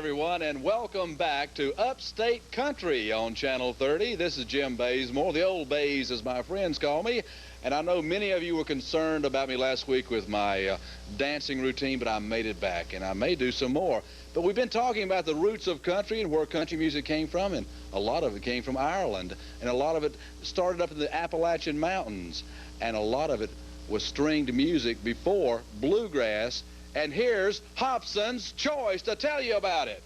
everyone, and welcome back to Upstate Country on Channel 30. This is Jim Bazemore, the old Baze as my friends call me. And I know many of you were concerned about me last week with my dancing routine, but I made it back, and I may do some more. But we've been talking about the roots of country and where country music came from, and a lot of it came from Ireland, and a lot of it started up in the Appalachian Mountains, and a lot of it was stringed music before bluegrass. And here's Hobson's Choice to tell you about it.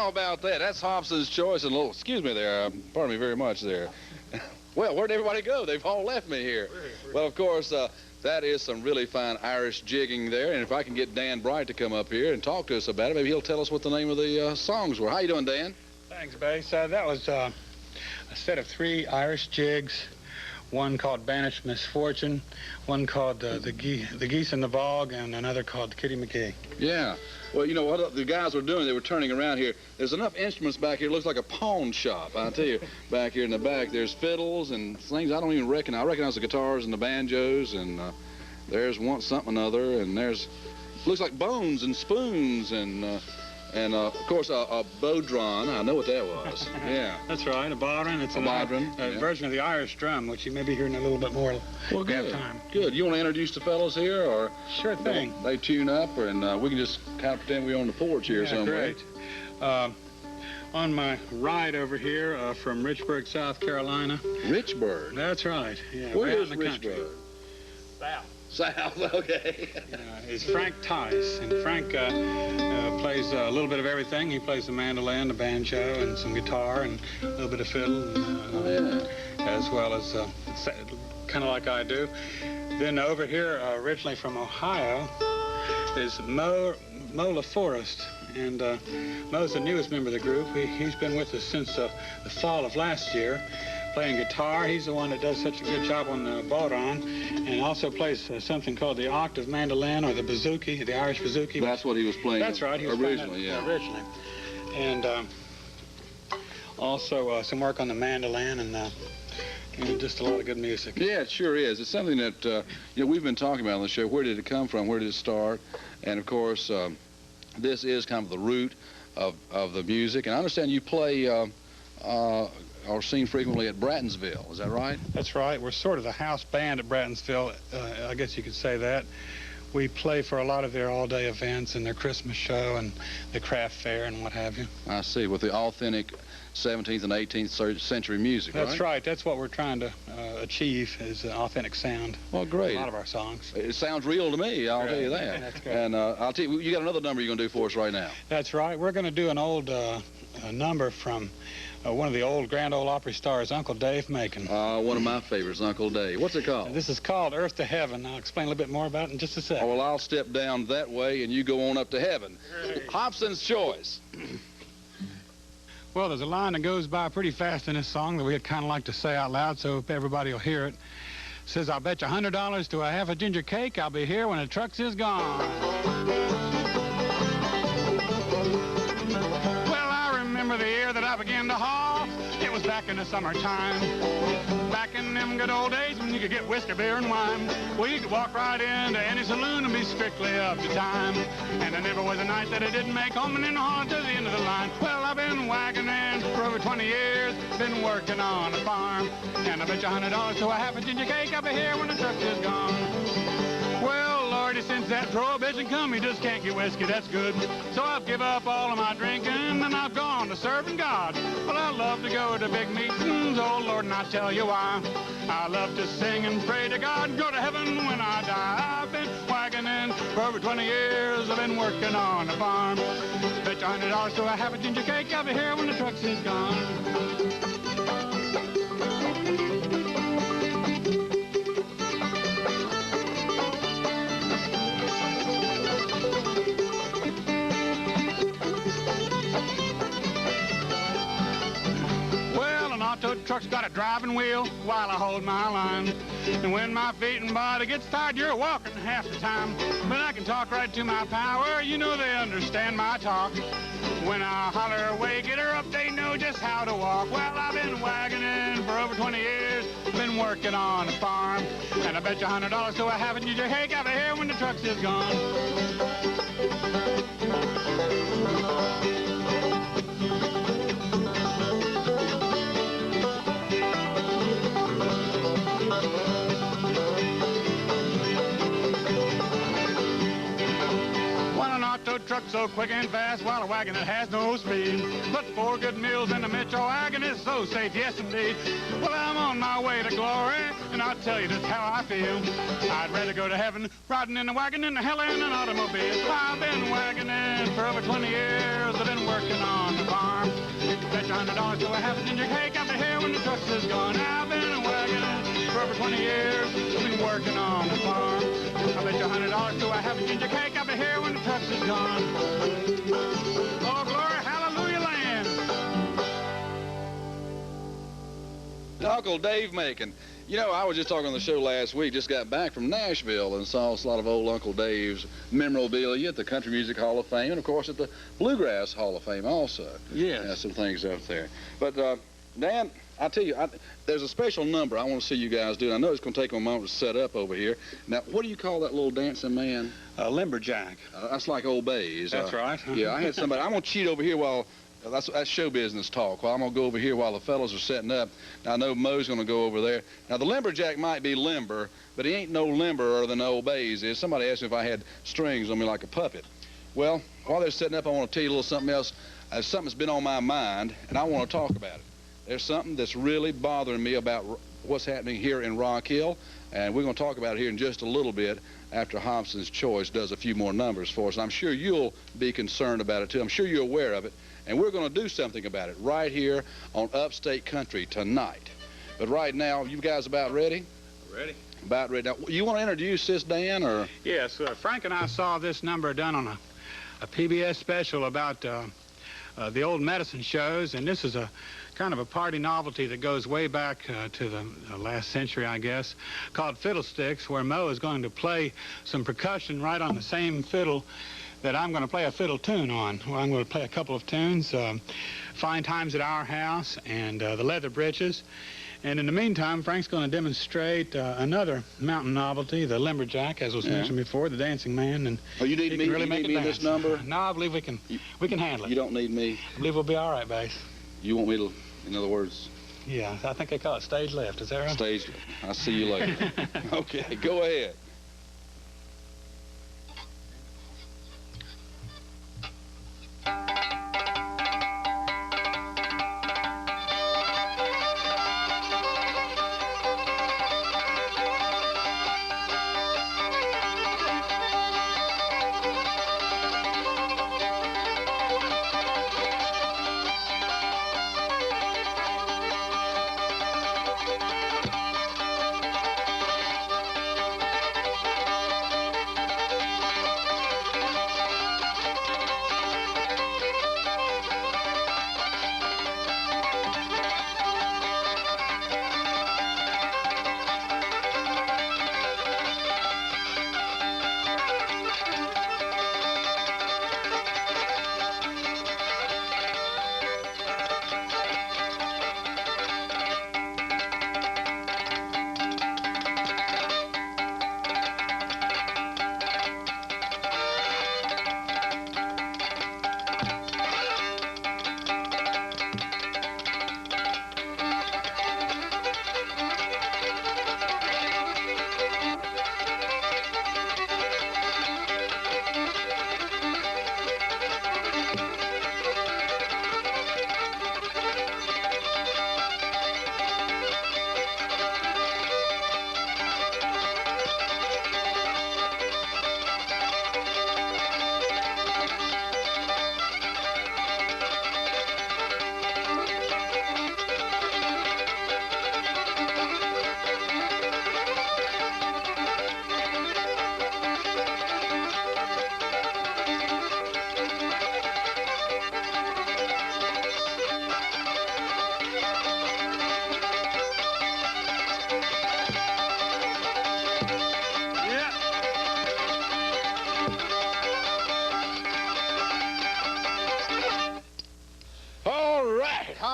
About that. That's Hobson's Choice. And little, excuse me there, pardon me very much there. Well, where'd everybody go? They've all left me here. Well, of course, that is some really fine Irish jigging there. And if I can get Dan Bright to come up here and talk to us about it, maybe he'll tell us what the name of the songs were. How you doing, Dan? Thanks, Bass. That was a set of 3 Irish jigs. One called Banished Misfortune, one called the Geese in the Bog, and another called Kitty McGee. Yeah. Well, you know what the guys were doing? They were turning around here. There's enough instruments back here. It looks like a pawn shop. I'll tell you, back here in the back, there's fiddles and things I don't even recognize. I recognize the guitars and the banjos, and there's something other, and there's looks like bones and spoons and of course, a bodhrán. I know what that was. Yeah. That's right, a bodhrán. It's a version of the Irish drum, which you may be hearing a little bit more. Well, good. Time. Good. You want to introduce the fellows here, or sure thing? They tune up, and we can just kind of pretend we're on the porch here somewhere. Great. On my right over here from Richburg, South Carolina. Richburg? That's right. Yeah, where is Richburg? South. South, okay. It's Frank Tice, and Frank plays a little bit of everything. He plays the mandolin, the banjo, and some guitar, and a little bit of fiddle, and, as well as kind of like I do. Then over here, originally from Ohio, is Moe LaForrest. And Moe's the newest member of the group. He's been with us since the fall of last year, playing guitar. He's the one that does such a good job on the bodhrán, and also plays something called the octave mandolin, or the bouzouki, the Irish bouzouki. That's what he was playing. That's right. He was originally, originally. And also some work on the mandolin, and just a lot of good music. Yeah, it sure is. It's something that we've been talking about on the show. Where did it come from? Where did it start? And of course, this is kind of the root of the music. And I understand you play or sing frequently at Brattonsville. Is that right? That's right. We're sort of the house band at Brattonsville. I guess you could say that. We play for a lot of their all-day events and their Christmas show and the craft fair and what have you. I see. With the authentic 17th and 18th century music, That's right. That's what we're trying to achieve, is authentic sound. Well, great. A lot of our songs. It sounds real to me, I'll tell you that. That's great. And I'll tell you, you got another number you're going to do for us right now. That's right. We're going to do an old number from one of the Grand Ole Opry stars, Uncle Dave Macon. One of my favorites, Uncle Dave. What's it called? This is called Earth to Heaven. I'll explain a little bit more about it in just a second. Oh, well, I'll step down that way and you go on up to heaven. Great. Hobson's choice. Well, there's a line that goes by pretty fast in this song that we'd kind of like to say out loud so everybody will hear it. It says, I'll bet you $100 to a half a ginger cake I'll be here when the trucks is gone. Well, I remember the year that I began to haul. It was back in the summertime. Back in them good old days when you could get whiskey, beer, and wine. Well, you could walk right into any saloon and be strictly up to time. And there never was a night that I didn't make home and in the hall to the end of the line. Well, I've been wagoning for over 20 years, been working on a farm. And I bet you $100 to a half a ginger cake I'll be here when the truck is gone. Well, Lordy, since that prohibition come, you just can't get whiskey, that's good. So I've give up all of my drinking, and I've gone to serving God. Well, I love to go to big meetings, oh Lord, and I tell you why. I love to sing and pray to God and go to heaven when I die. I've been wagoning for over 20 years, I've been working on a farm. Bet you $100 to a half a ginger cake I'll be here when the trucks is gone. Truck's got a driving wheel while I hold my line. And when my feet and body gets tired, you're walking half the time. But I can talk right to my power, you know they understand my talk. When I holler away, get her up, they know just how to walk. Well, I've been wagoning for over 20 years, been working on a farm. And I bet you $100 to a half a ginger cake I'll be here when the trucks is gone. Truck so quick and fast while a wagon that has no speed. Put 4 good meals in the Metro wagon is so safe, yes indeed. Well, I'm on my way to glory, and I'll tell you just how I feel. I'd rather go to heaven riding in a wagon than to hell in an automobile. I've been wagoning for over 20 years, I've been working on the farm. Bet you $100 to a half a ginger cake I'll be here when the trucks is gone. I've been wagoning for over 20 years, I've been working on the farm. I bet you $100 to a half a ginger cake I'll be here when the trucks is gone. Oh, glory, hallelujah, land. Uncle Dave Macon. You know, I was just talking on the show last week, just got back from Nashville and saw a lot of old Uncle Dave's memorabilia at the Country Music Hall of Fame and, of course, at the Bluegrass Hall of Fame also. Yes. Some things up there. But, Dan, I'll tell you, there's a special number I want to see you guys do. I know it's going to take a moment to set up over here. Now, what do you call that little dancing man? Lumberjack. That's like Old Bays. That's right. Yeah, I had somebody. I'm going to cheat over here while... That's show business talk. Well, I'm going to go over here while the fellows are setting up. Now, I know Moe's going to go over there. Now, the lumberjack might be limber, but he ain't no limberer than Old Bays is. Somebody asked me if I had strings on me like a puppet. Well, while they're setting up, I want to tell you a little something else. something's been on my mind, and I want to talk about it. There's something that's really bothering me about what's happening here in Rock Hill, and we're going to talk about it here in just a little bit after Hobson's Choice does a few more numbers for us. And I'm sure you'll be concerned about it, too. I'm sure you're aware of it, and we're going to do something about it right here on Upstate Country tonight. But right now, you guys about ready? Ready. About ready. Now, you want to introduce this, Dan, or? Yes, Frank and I saw this number done on a PBS special about the old medicine shows, and this is a kind of a party novelty that goes way back to the last century, I guess, called Fiddlesticks, where Moe is going to play some percussion right on the same fiddle that I'm going to play a fiddle tune on. Well, I'm going to play a couple of tunes, Fine Times at Our House and The Leather Breeches. And in the meantime, Frank's going to demonstrate another mountain novelty, the Lumberjack, as was mentioned before, the Dancing Man. And oh, you need me? Really you make need it me in this number? No, I believe we can handle it. You don't need me? I believe we'll be all right, Bass. You want me to, in other words? Yeah, I think they call it stage left. Is that right? Stage left. I'll see you later. Okay, go ahead.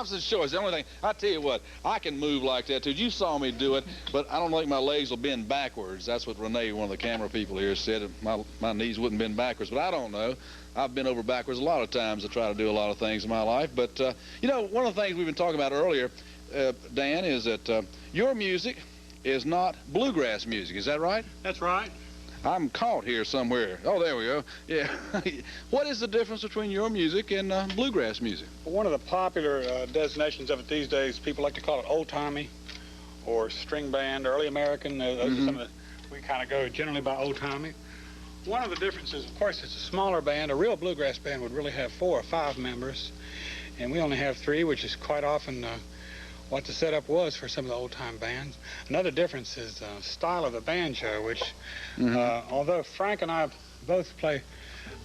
Hobson's Choice. The only thing, I tell you what, I can move like that too. You saw me do it, but I don't think my legs will bend backwards. That's what Renee, one of the camera people here, said. My knees wouldn't bend backwards, but I don't know. I've been over backwards a lot of times to try to do a lot of things in my life. But, you know, one of the things we've been talking about earlier, Dan, is that your music is not bluegrass music. Is that right? That's right. I'm caught here somewhere. Oh, there we go. Yeah. What is the difference between your music and bluegrass music? Well, one of the popular designations of it these days, people like to call it old-timey or string band, early American. Those are some of the, we kind of go generally by old-timey. One of the differences, of course, it's a smaller band. A real bluegrass band would really have 4 or 5 members, and we only have 3, which is quite often what the setup was for some of the old-time bands. Another difference is the style of the banjo, which, although Frank and I both play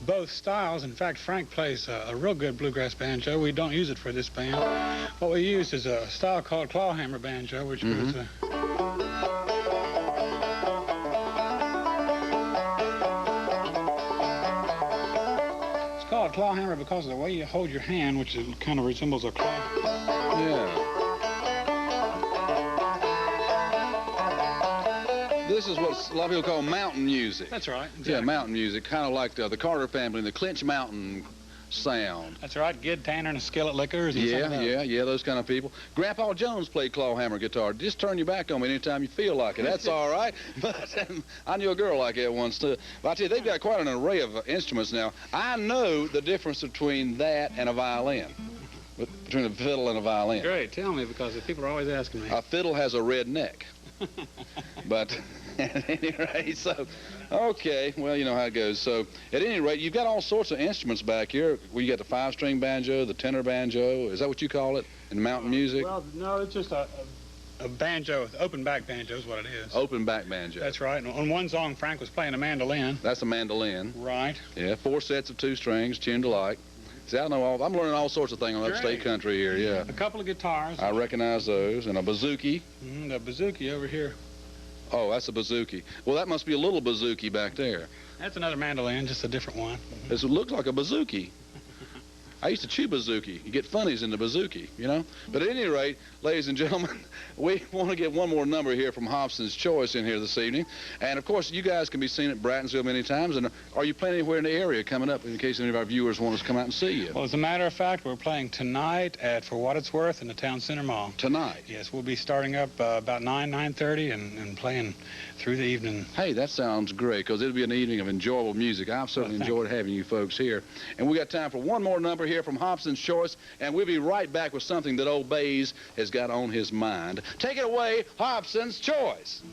both styles, in fact, Frank plays a real good bluegrass banjo. We don't use it for this band. What we use is a style called clawhammer banjo, which was... It's called clawhammer because of the way you hold your hand, which kind of resembles a claw. Yeah. This is what a lot of people call mountain music. That's right. Exactly. Yeah, mountain music, kind of like the Carter family and the Clinch Mountain sound. That's right, Gid Tanner and Skillet Liquors. And Yeah, those kind of people. Grandpa Jones played clawhammer guitar. Just turn your back on me anytime you feel like it. That's all right. But I knew a girl like that once, too. But I tell you, they've got quite an array of instruments now. I know the difference between that and a violin. Between a fiddle and a violin. Great, tell me, because people are always asking me. A fiddle has a red neck. But at any rate, so, okay, well, you know how it goes. So, at any rate, you've got all sorts of instruments back here. Well, you got the 5-string banjo, the tenor banjo. Is that what you call it in mountain music? Well, no, it's just a banjo, open back banjo is what it is. Open back banjo. That's right. And on one song, Frank was playing a mandolin. That's a mandolin. Right. Yeah, 4 sets of 2 strings, tuned alike. See, I know I'm learning all sorts of things on Upstate Country here, yeah. A couple of guitars. I recognize those, and a bouzouki. The bouzouki over here. Oh, that's a bouzouki. Well, that must be a little bouzouki back there. That's another mandolin, just a different one. It looks like a bouzouki. I used to chew bouzouki. You get funnies in the bouzouki, you know? But at any rate, ladies and gentlemen, we want to get one more number here from Hobson's Choice in here this evening. And, of course, you guys can be seen at Brattonsville many times. And are you playing anywhere in the area coming up in case any of our viewers want us to come out and see you? Well, as a matter of fact, we're playing tonight at For What It's Worth in the Town Center Mall. Tonight? Yes, we'll be starting up about 9:30 and playing through the evening. Hey, that sounds great, because it'll be an evening of enjoyable music. I've certainly enjoyed having you folks here. And we got time for one more number here from Hobson's Choice, and we'll be right back with something that old Bays has got on his mind. Take it away, Hobson's Choice.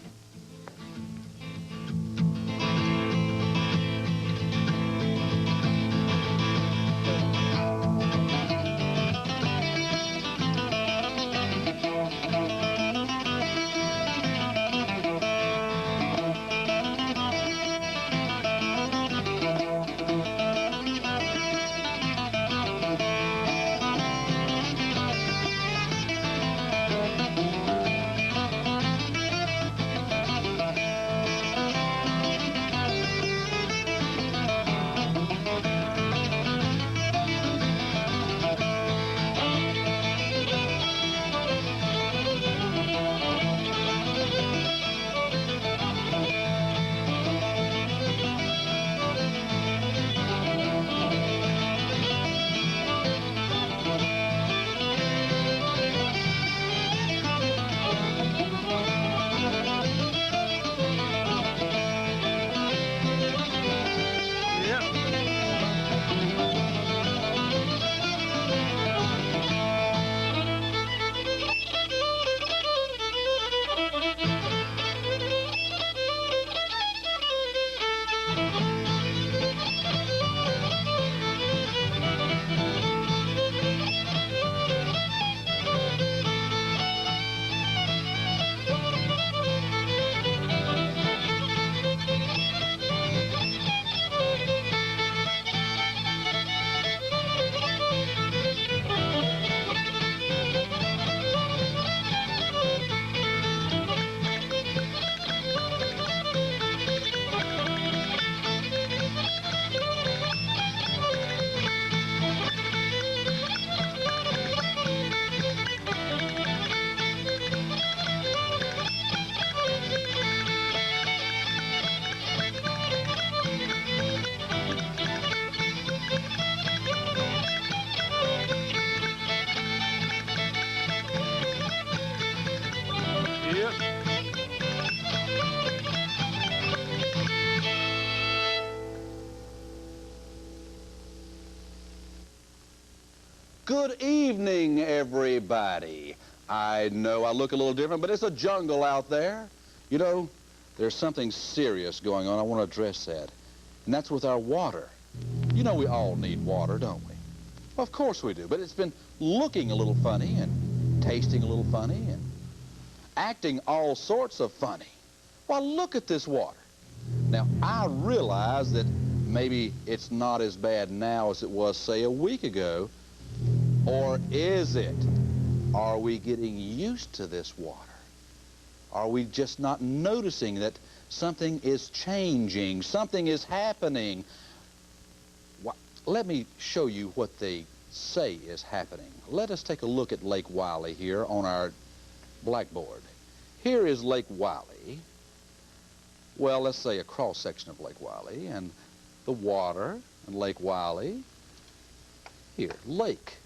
Good evening, everybody. I know I look a little different, but it's a jungle out there. You know, there's something serious going on. I want to address that. And that's with our water. You know we all need water, don't we? Well, of course we do, but it's been looking a little funny and tasting a little funny and acting all sorts of funny. Well, look at this water. Now, I realize that maybe it's not as bad now as it was, say, a week ago. Or is it? Are we getting used to this water? Are we just not noticing that something is changing, something is happening? Well, let me show you what they say is happening. Let us take a look at Lake Wylie here on our blackboard. Here is Lake Wylie. Well, let's say a cross-section of Lake Wylie, and the water in Lake Wylie Here, Lake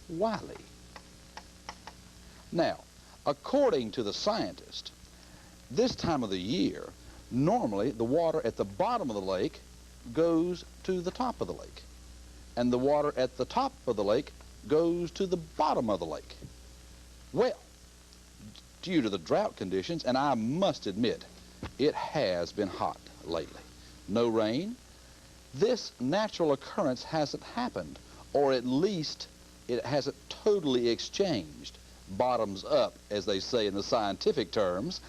Wiley. Now, according to the scientist, this time of the year, normally the water at the bottom of the lake goes to the top of the lake, and the water at the top of the lake goes to the bottom of the lake. Well, due to the drought conditions, and I must admit, it has been hot lately. No rain. This natural occurrence hasn't happened, or at least it hasn't totally exchanged, bottoms up, as they say in the scientific terms,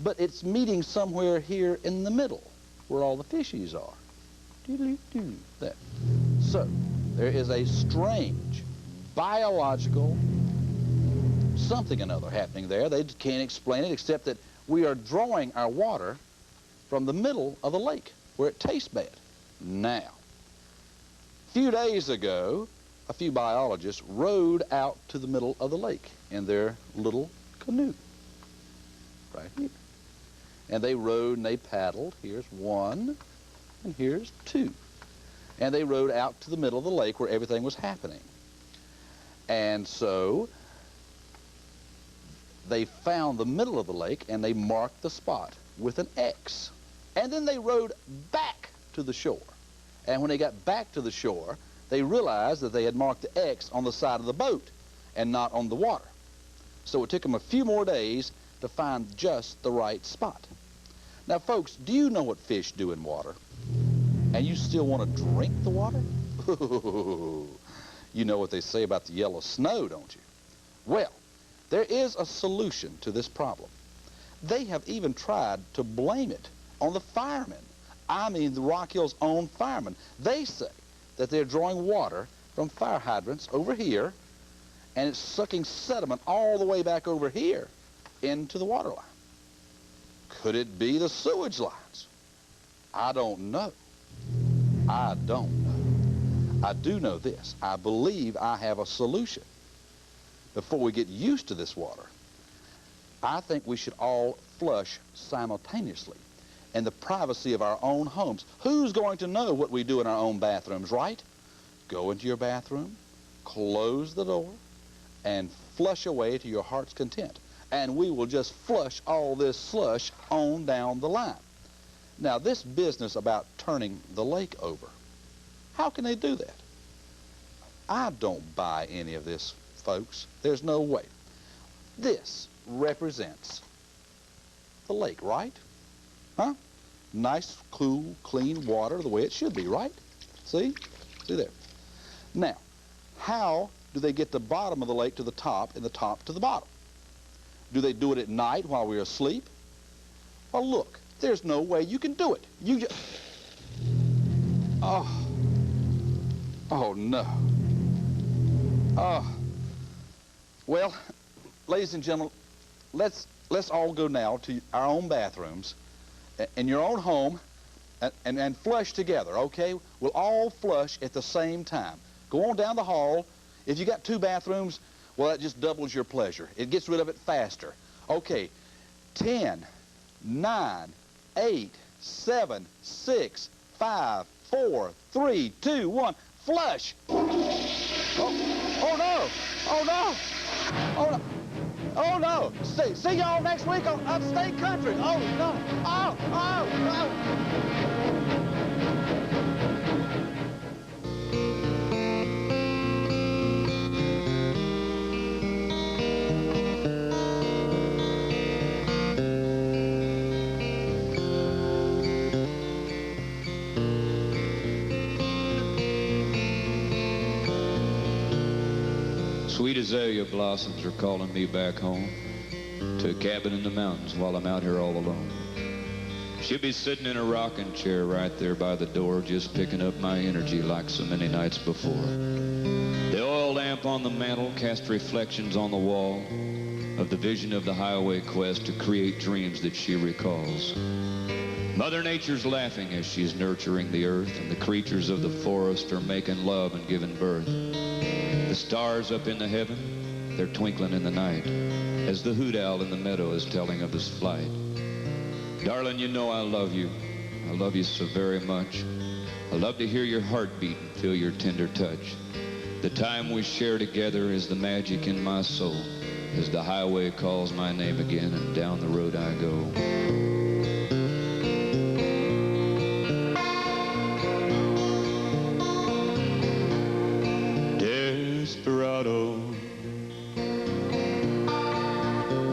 but it's meeting somewhere here in the middle, where all the fishies are. Doo-doo-doo, there. So, there is a strange biological something or another happening there. They can't explain it except that we are drawing our water from the middle of the lake where it tastes bad. Now, a few days ago, a few biologists rowed out to the middle of the lake in their little canoe right here. And they rowed and they paddled. Here's one and here's two. And they rowed out to the middle of the lake where everything was happening. And so they found the middle of the lake and they marked the spot with an X. And then they rowed back to the shore. And when they got back to the shore, they realized that they had marked the X on the side of the boat and not on the water. So it took them a few more days to find just the right spot. Now, folks, do you know what fish do in water? And you still want to drink the water? You know what they say about the yellow snow, don't you? Well, there is a solution to this problem. They have even tried to blame it on the firemen. I mean, the Rock Hill's own firemen. They say that they're drawing water from fire hydrants over here, and it's sucking sediment all the way back over here into the water line. Could it be the sewage lines? I don't know. I don't know. I do know this. I believe I have a solution. Before we get used to this water, I think we should all flush simultaneously in the privacy of our own homes. Who's going to know what we do in our own bathrooms, right? Go into your bathroom, close the door, and flush away to your heart's content. And we will just flush all this slush on down the line. Now, this business about turning the lake over, how can they do that? I don't buy any of this, folks. There's no way. This represents the lake, right? Huh? Nice, cool, clean water the way it should be, right? See? See there. Now, how do they get the bottom of the lake to the top and the top to the bottom? Do they do it at night while we're asleep? Well, look, there's no way you can do it. You just... Oh. Oh, no. Oh. Well, ladies and gentlemen, let's all go now to our own bathrooms in your own home and flush together, okay? We'll all flush at the same time. Go on down the hall. If you got two bathrooms, well, that just doubles your pleasure. It gets rid of it faster. Okay, 10, 9, 8, 7, 6, 5, 4, 3, 2, 1, flush! Oh no! Oh no! Oh no! Oh no! See y'all next week on Upstate Country. Oh no! Oh no! Sweet azalea blossoms are calling me back home to a cabin in the mountains while I'm out here all alone. She'll be sitting in a rocking chair right there by the door, just picking up my energy like so many nights before. The oil lamp on the mantel cast reflections on the wall of the vision of the highway quest to create dreams that she recalls. Mother Nature's laughing as she's nurturing the earth, and the creatures of the forest are making love and giving birth. The stars up in the heaven, they're twinkling in the night as the hoot owl in the meadow is telling of his flight. Darling, you know I love you. I love you so very much. I I love to hear your heartbeat and feel your tender touch. The time we share together is the magic in my soul, as the highway calls my name again and down the road I go. Desperado,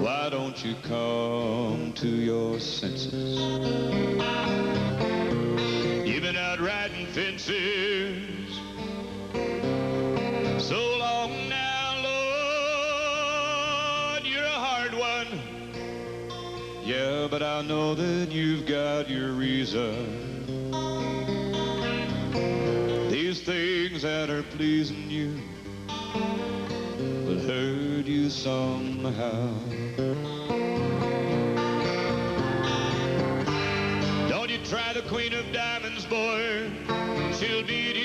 why don't you come to your senses? You've been out riding fences so long now, Lord, you're a hard one. Yeah, but I know that you've got your reason. These things that are pleasing you will hurt you somehow. Don't you try the Queen of Diamonds, boy. She'll beat you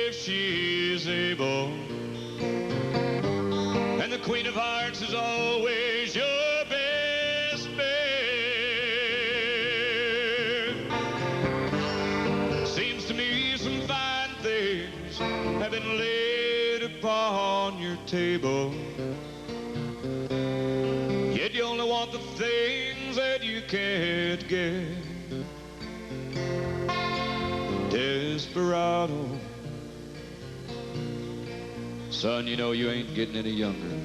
if she's able. And the Queen of Hearts is always your best bet. Seems to me some fine things have been laid upon your table, yet you only want the things that you can't get. Desperado, son, you know you ain't getting any younger.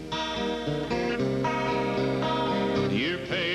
You're paying